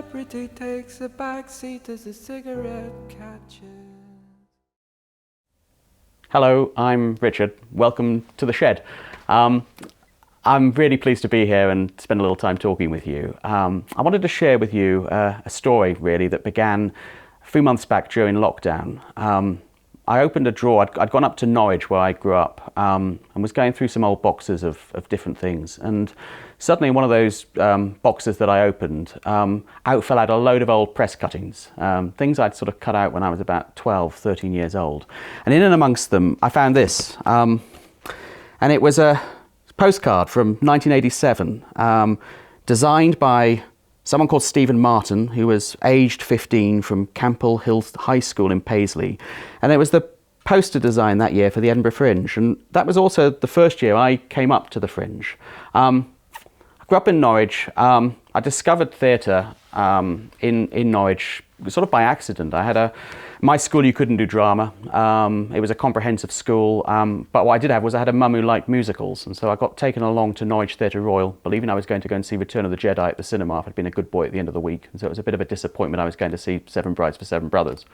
celebrity takes a back seat as a cigarette catches. Hello, I'm Richard. Welcome to the Shed. I'm really pleased to be here and spend a little time talking with you. I wanted to share with you a story really that began a few months back during lockdown. I opened a drawer. I'd gone up to Norwich where I grew up and was going through some old boxes of different things, and suddenly one of those boxes that I opened fell out a load of old press cuttings, things I'd sort of cut out when I was about 12, 13 years old. And in and amongst them I found this, and it was a postcard from 1987, designed by someone called Stephen Martin, who was aged 15, from Campbell Hill High School in Paisley. And it was the poster design that year for the Edinburgh Fringe. And that was also the first year I came up to the Fringe. I grew up in Norwich. I discovered theatre in Norwich sort of by accident. My school, you couldn't do drama. It was a comprehensive school, but what I did have was I had a mum who liked musicals, and so I got taken along to Norwich Theatre Royal, believing I was going to go and see Return of the Jedi at the cinema if I'd been a good boy at the end of the week, and so it was a bit of a disappointment I was going to see Seven Brides for Seven Brothers.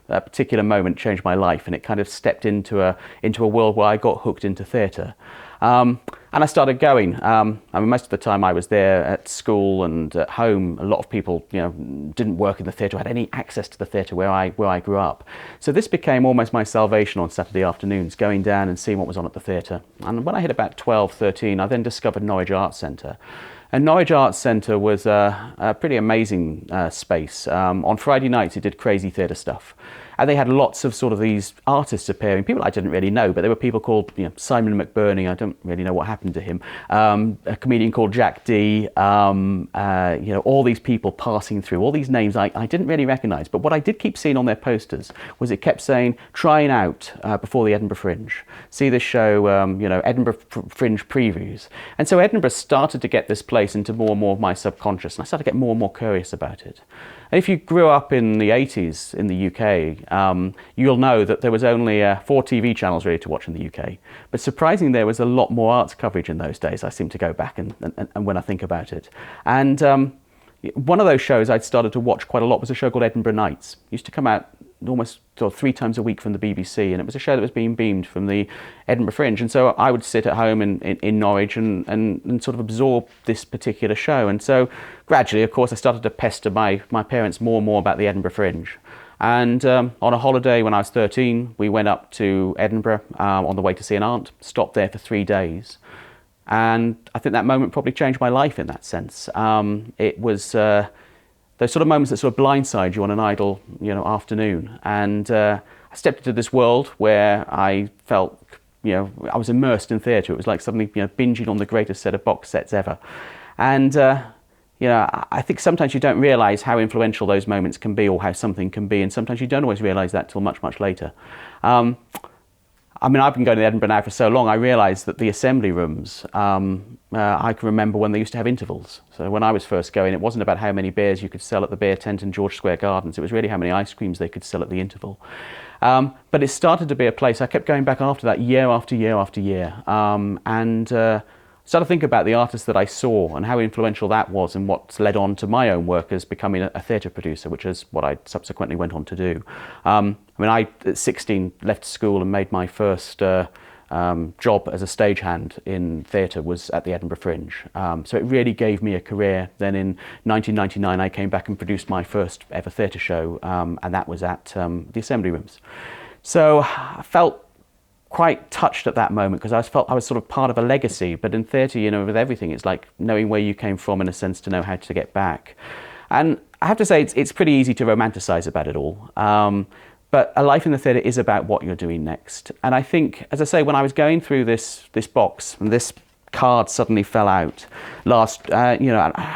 That particular moment changed my life, and it kind of stepped into a world where I got hooked into theatre. And I started going. Most of the time I was there at school and at home. A lot of people, didn't work in the theatre, had any access to the theatre where I grew up. So this became almost my salvation on Saturday afternoons, going down and seeing what was on at the theatre. And when I hit about 12, 13, I then discovered Norwich Arts Centre. And Norwich Arts Centre was a pretty amazing space. On Friday nights it did crazy theatre stuff. And they had lots of sort of these artists appearing, people I didn't really know, but there were people called Simon McBurney, I don't really know what happened to him, a comedian called Jack D, all these people passing through, all these names I didn't really recognise, but what I did keep seeing on their posters was it kept saying, trying out before the Edinburgh Fringe. See this show, Edinburgh Fringe previews. And so Edinburgh started to get this place into more and more of my subconscious, and I started to get more and more curious about it. And if you grew up in the 80s in the UK, you'll know that there was only 4 TV channels really to watch in the UK. But surprisingly, there was a lot more arts coverage in those days. I seem to go back and when I think about it. And one of those shows I'd started to watch quite a lot was a show called Edinburgh Nights. It used to come out almost 3 times a week from the BBC, and it was a show that was being beamed from the Edinburgh Fringe. And so I would sit at home in Norwich and sort of absorb this particular show. And so gradually, of course, I started to pester my parents more and more about the Edinburgh Fringe. And on a holiday when I was 13, we went up to Edinburgh on the way to see an aunt, stopped there for 3 days. And I think that moment probably changed my life in that sense. It was those sort of moments that sort of blindside you on an idle, afternoon. And I stepped into this world where I felt, I was immersed in theatre. It was like suddenly, binging on the greatest set of box sets ever. And, I think sometimes you don't realise how influential those moments can be or how something can be. And sometimes you don't always realise that till much, much later. I've been going to Edinburgh now for so long, I realised that the assembly rooms, I can remember when they used to have intervals. So when I was first going, it wasn't about how many beers you could sell at the beer tent in George Square Gardens, it was really how many ice creams they could sell at the interval. But it started to be a place, I kept going back after that year after year after year, started to think about the artists that I saw and how influential that was and what's led on to my own work as becoming a theatre producer, which is what I subsequently went on to do. I, at 16, left school and made my first job as a stagehand in theatre was at the Edinburgh Fringe. So it really gave me a career. Then in 1999, I came back and produced my first ever theatre show, and that was at the Assembly Rooms. So I felt quite touched at that moment because I felt I was sort of part of a legacy. But in theatre, with everything, it's like knowing where you came from in a sense to know how to get back. And I have to say, it's pretty easy to romanticize about it all. But a life in the theatre is about what you're doing next. And I think, as I say, when I was going through this box and this card suddenly fell out I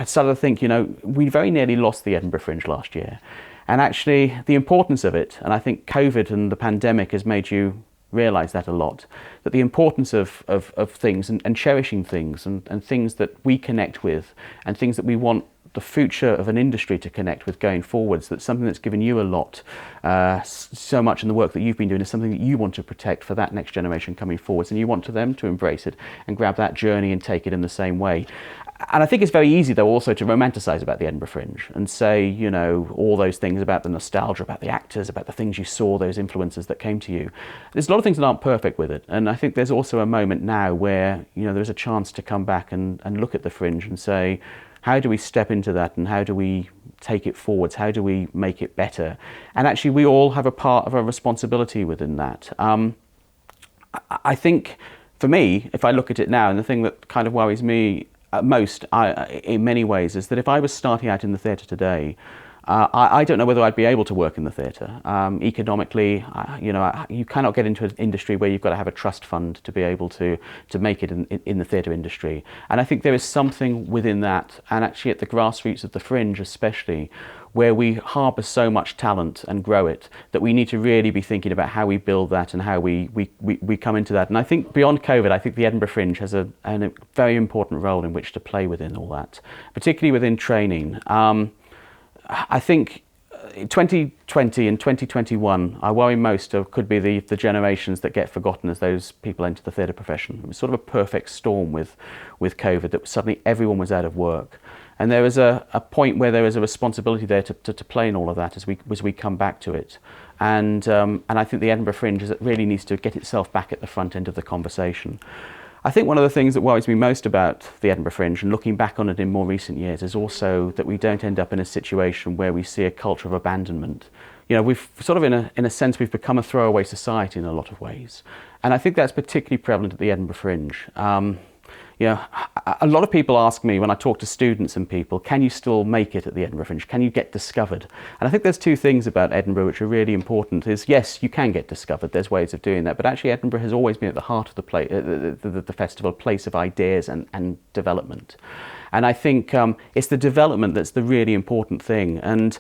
started to think, we very nearly lost the Edinburgh Fringe last year. And actually, the importance of it, and I think COVID and the pandemic has made you realise that a lot, that the importance of things and cherishing things and things that we connect with and things that we want the future of an industry to connect with going forwards, that's something that's given you a lot, so much in the work that you've been doing is something that you want to protect for that next generation coming forwards, and you want them to embrace it and grab that journey and take it in the same way. And I think it's very easy, though, also to romanticise about the Edinburgh Fringe and say, you know, all those things about the nostalgia, about the actors, about the things you saw, those influences that came to you. There's a lot of things that aren't perfect with it. And I think there's also a moment now where, you know, there's a chance to come back and look at the Fringe and say, how do we step into that and how do we take it forwards? How do we make it better? And actually, we all have a part of a responsibility within that. I think, for me, if I look at it now, and the thing that kind of worries me most, in many ways, is that if I was starting out in the theatre today, I don't know whether I'd be able to work in the theatre. Economically, you know, you cannot get into an industry where you've got to have a trust fund to be able to make it in the theatre industry. And I think there is something within that, and actually at the grassroots of the Fringe especially, where we harbour so much talent and grow it, that we need to really be thinking about how we build that and how we come into that. And I think beyond COVID, I think the Edinburgh Fringe has a very important role in which to play within all that, particularly within training. I think 2020 and 2021, I worry most of could be the generations that get forgotten as those people enter the theatre profession. It was sort of a perfect storm with COVID, that suddenly everyone was out of work. And there was a point where there was a responsibility there to play in all of that as we come back to it. And I think the Edinburgh Fringe really needs to get itself back at the front end of the conversation. I think one of the things that worries me most about the Edinburgh Fringe, and looking back on it in more recent years, is also that we don't end up in a situation where we see a culture of abandonment. You know, we've sort of, in a sense, we've become a throwaway society in a lot of ways. And I think that's particularly prevalent at the Edinburgh Fringe. You know, a lot of people ask me when I talk to students and people, can you still make it at the Edinburgh Fringe? Can you get discovered? And I think there's two things about Edinburgh which are really important. Is yes, you can get discovered. There's ways of doing that. But actually, Edinburgh has always been at the heart of the festival, a place of ideas and development. And I think it's the development that's the really important thing. And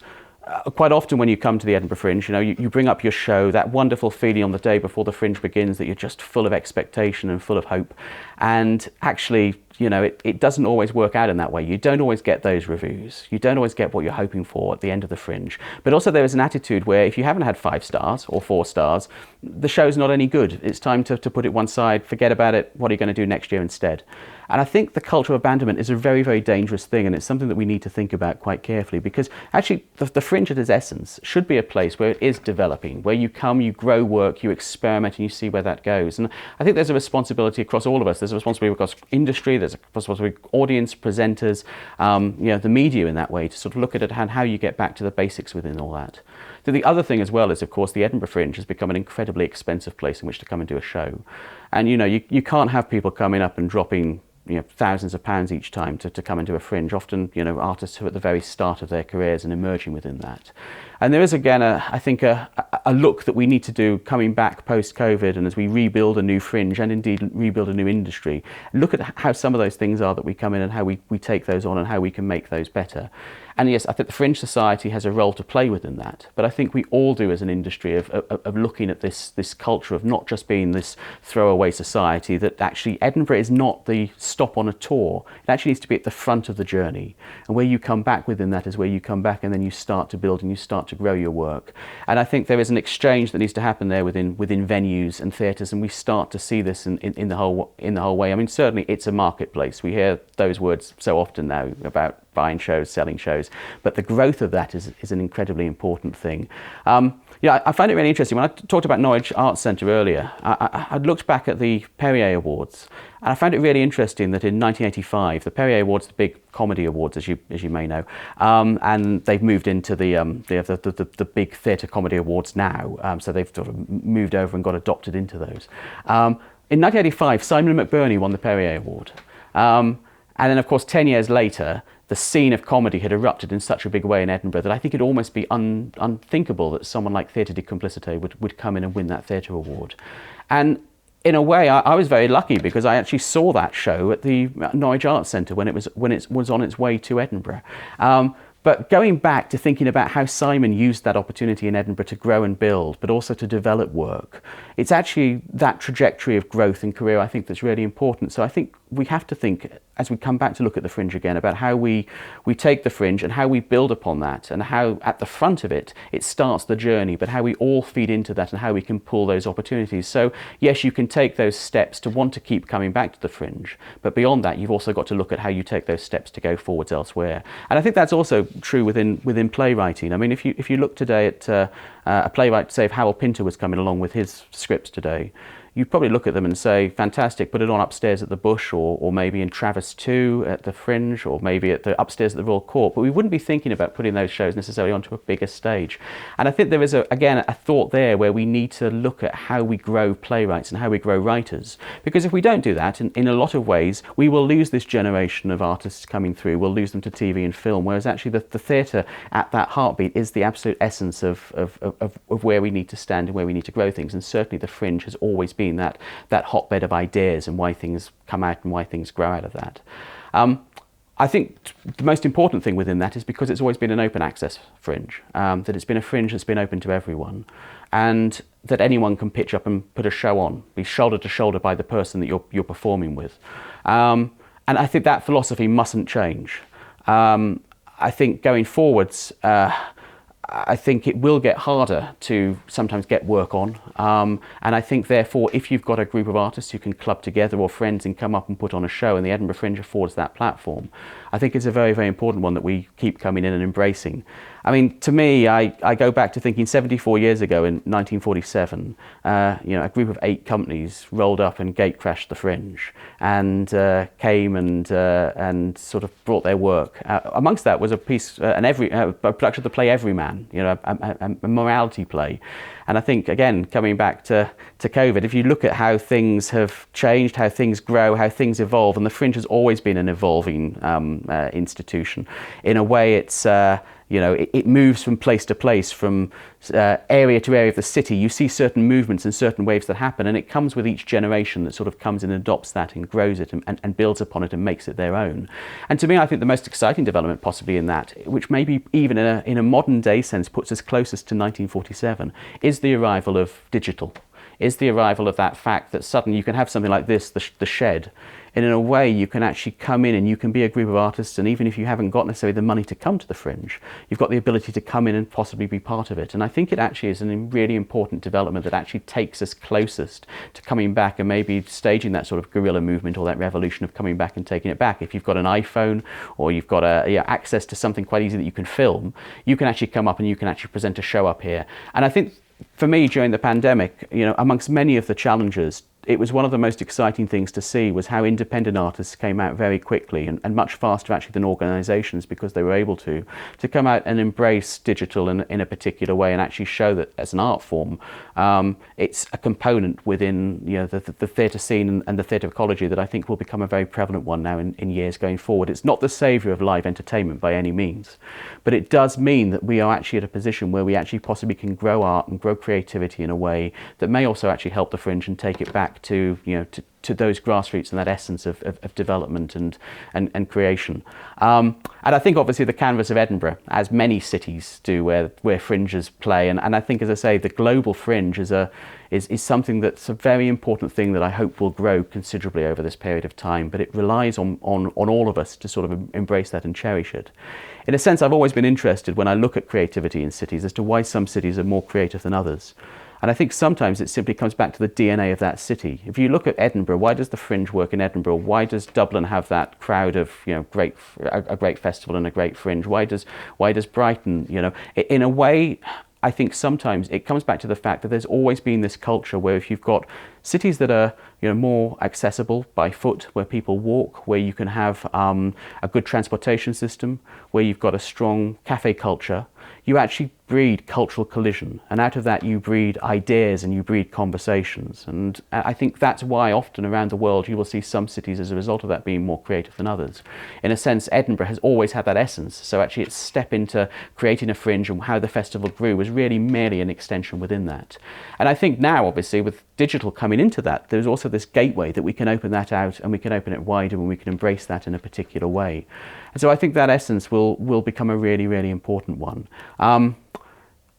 quite often when you come to the Edinburgh Fringe, you know, you bring up your show, that wonderful feeling on the day before the Fringe begins that you're just full of expectation and full of hope. And actually, you know, it doesn't always work out in that way. You don't always get those reviews. You don't always get what you're hoping for at the end of the Fringe. But also there is an attitude where if you haven't had 5 stars or 4 stars, the show's not any good. It's time to put it one side, forget about it, what are you going to do next year instead? And I think the culture of abandonment is a very, very dangerous thing, and it's something that we need to think about quite carefully, because actually the Fringe at its essence should be a place where it is developing, where you come, you grow work, you experiment, and you see where that goes. And I think there's a responsibility across all of us. There's a responsibility across industry, there's a responsibility audience, presenters, you know, the media in that way, to sort of look at it and how you get back to the basics within all that. So the other thing as well is, of course, the Edinburgh Fringe has become an incredibly expensive place in which to come and do a show. And, you know, you can't have people coming up and dropping, you know, thousands of pounds each time to come into a Fringe. Often, you know, artists who are at the very start of their careers and emerging within that. And there is, again, I think a look that we need to do coming back post-COVID, and as we rebuild a new Fringe and indeed rebuild a new industry, look at how some of those things are that we come in and how we take those on and how we can make those better. And yes, I think the Fringe Society has a role to play within that, but I think we all do as an industry of looking at this culture of not just being this throwaway society, that actually Edinburgh is not the stop on a tour. It actually needs to be at the front of the journey. And where you come back within that is where you come back and then you start to build and you start to grow your work. And I think there is an exchange that needs to happen there within venues and theatres, and we start to see this in the whole way. I mean, certainly it's a marketplace. We hear those words so often now about buying shows, selling shows, but the growth of that is an incredibly important thing. Yeah, I find it really interesting. When I talked about Norwich Arts Centre earlier, I looked back at the Perrier Awards, and I found it really interesting that in 1985, the Perrier Awards, the big comedy awards, as you may know, and they've moved into the big theatre comedy awards now, so they've sort of moved over and got adopted into those. In 1985, Simon and McBurney won the Perrier Award, and then of course 10 years later, the scene of comedy had erupted in such a big way in Edinburgh that I think it'd almost be unthinkable that someone like Theatre de Complicité would come in and win that theatre award. And in a way, I was very lucky, because I actually saw that show at the Norwich Arts Centre when it was on its way to Edinburgh. But But going back to thinking about how Simon used that opportunity in Edinburgh to grow and build, but also to develop work, it's actually that trajectory of growth and career I think that's really important. So I think we have to think, as we come back to look at the Fringe again, about how we take the Fringe and how we build upon that, and how at the front of it starts the journey, but how we all feed into that and how we can pull those opportunities. So yes, you can take those steps to want to keep coming back to the Fringe, but beyond that you've also got to look at how you take those steps to go forwards elsewhere. And I think that's also true within playwriting. I mean, if you look today at a playwright, say if Harold Pinter was coming along with his scripts today, you'd probably look at them and say, fantastic, put it on upstairs at the Bush, or maybe in Travis 2 at the Fringe, or maybe at the upstairs at the Royal Court. But we wouldn't be thinking about putting those shows necessarily onto a bigger stage. And I think there is, again, a thought there where we need to look at how we grow playwrights and how we grow writers. Because if we don't do that, in a lot of ways, we will lose this generation of artists coming through. We'll lose them to TV and film, whereas actually the theatre at that heartbeat is the absolute essence of where we need to stand and where we need to grow things. And certainly the Fringe has always been that hotbed of ideas and why things come out and why things grow out of that. I think the most important thing within that is because it's always been an open access Fringe, that it's been a Fringe that's been open to everyone, and that anyone can pitch up and put a show on, be shoulder to shoulder by the person that you're performing with. And I think that philosophy mustn't change. I think going forwards, I think it will get harder to sometimes get work on, and I think therefore if you've got a group of artists who can club together or friends and come up and put on a show, and the Edinburgh Fringe affords that platform, I think it's a very, very important one that we keep coming in and embracing. I mean, to me, I go back to thinking 74 years ago in 1947, a group of 8 companies rolled up and gate crashed the Fringe and came and sort of brought their work. Amongst that was a piece, a production of the play Everyman, a morality play. And I think, again, coming back to COVID, if you look at how things have changed, how things grow, how things evolve, and the Fringe has always been an evolving institution. In a way, it's it moves from place to place, from area to area of the city. You see certain movements and certain waves that happen, and it comes with each generation that sort of comes and adopts that and grows it and builds upon it and makes it their own. And to me, I think the most exciting development possibly in that, which maybe even in a modern day sense puts us closest to 1947, is the arrival of digital, is the arrival of that fact that suddenly you can have something like this, the Shed, and in a way you can actually come in and you can be a group of artists, and even if you haven't got necessarily the money to come to the Fringe, you've got the ability to come in and possibly be part of it. And I think it actually is a really important development that actually takes us closest to coming back and maybe staging that sort of guerrilla movement or that revolution of coming back and taking it back. If you've got an iPhone or you've got access to something quite easy that you can film, you can actually come up and you can actually present a show up here. And I think for me, during the pandemic, amongst many of the challenges, it was one of the most exciting things to see was how independent artists came out very quickly and much faster actually than organisations, because they were able to come out and embrace digital in a particular way and actually show that as an art form, it's a component within the theatre scene and the theatre ecology that I think will become a very prevalent one now in years going forward. It's not the saviour of live entertainment by any means, but it does mean that we are actually at a position where we actually possibly can grow art and grow creativity in a way that may also actually help the Fringe and take it back to those grassroots and that essence of development and creation. And I think obviously the canvas of Edinburgh, as many cities do where fringes play, and I think, as I say, the global Fringe is something that's a very important thing that I hope will grow considerably over this period of time, but it relies on all of us to sort of embrace that and cherish it. In a sense, I've always been interested when I look at creativity in cities as to why some cities are more creative than others. And I think sometimes it simply comes back to the DNA of that city. If you look at Edinburgh, why does the Fringe work in Edinburgh? Why does Dublin have that crowd of a great festival and a great Fringe? Why does Brighton? In a way, I think sometimes it comes back to the fact that there's always been this culture where if you've got cities that are more accessible by foot, where people walk, where you can have a good transportation system, where you've got a strong cafe culture, you actually breed cultural collision, and out of that you breed ideas and you breed conversations. And I think that's why often around the world you will see some cities as a result of that being more creative than others. In a sense, Edinburgh has always had that essence, so actually its step into creating a fringe and how the festival grew was really merely an extension within that. And I think now, obviously, with digital coming into that, there's also this gateway that we can open that out and we can open it wider and we can embrace that in a particular way. And so I think that essence will become a really, really important one.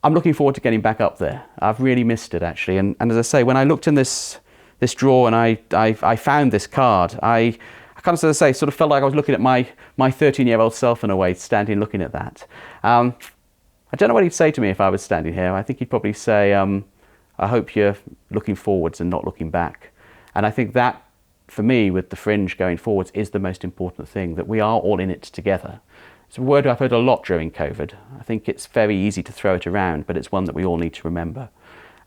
I'm looking forward to getting back up there. I've really missed it, actually. And as I say, when I looked in this drawer and I found this card, I kind of, as I say, sort of felt like I was looking at my 13-year-old self in a way, standing looking at that. I don't know what he'd say to me if I was standing here. I think he'd probably say, I hope you're looking forwards and not looking back. And I think that, for me, with the Fringe going forwards, is the most important thing, that we are all in it together. It's a word I've heard a lot during COVID. I think it's very easy to throw it around, but it's one that we all need to remember.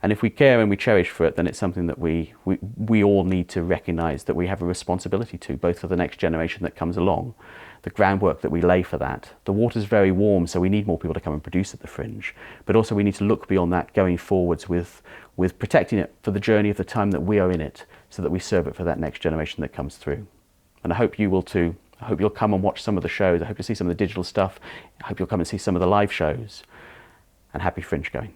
And if we care and we cherish for it, then it's something that we all need to recognise that we have a responsibility to, both for the next generation that comes along, the groundwork that we lay for that. The water's very warm, so we need more people to come and produce at the Fringe. But also we need to look beyond that, going forwards with protecting it for the journey of the time that we are in it, so that we serve it for that next generation that comes through. And I hope you will too. I hope you'll come and watch some of the shows. I hope you'll see some of the digital stuff. I hope you'll come and see some of the live shows. And happy Fringe going.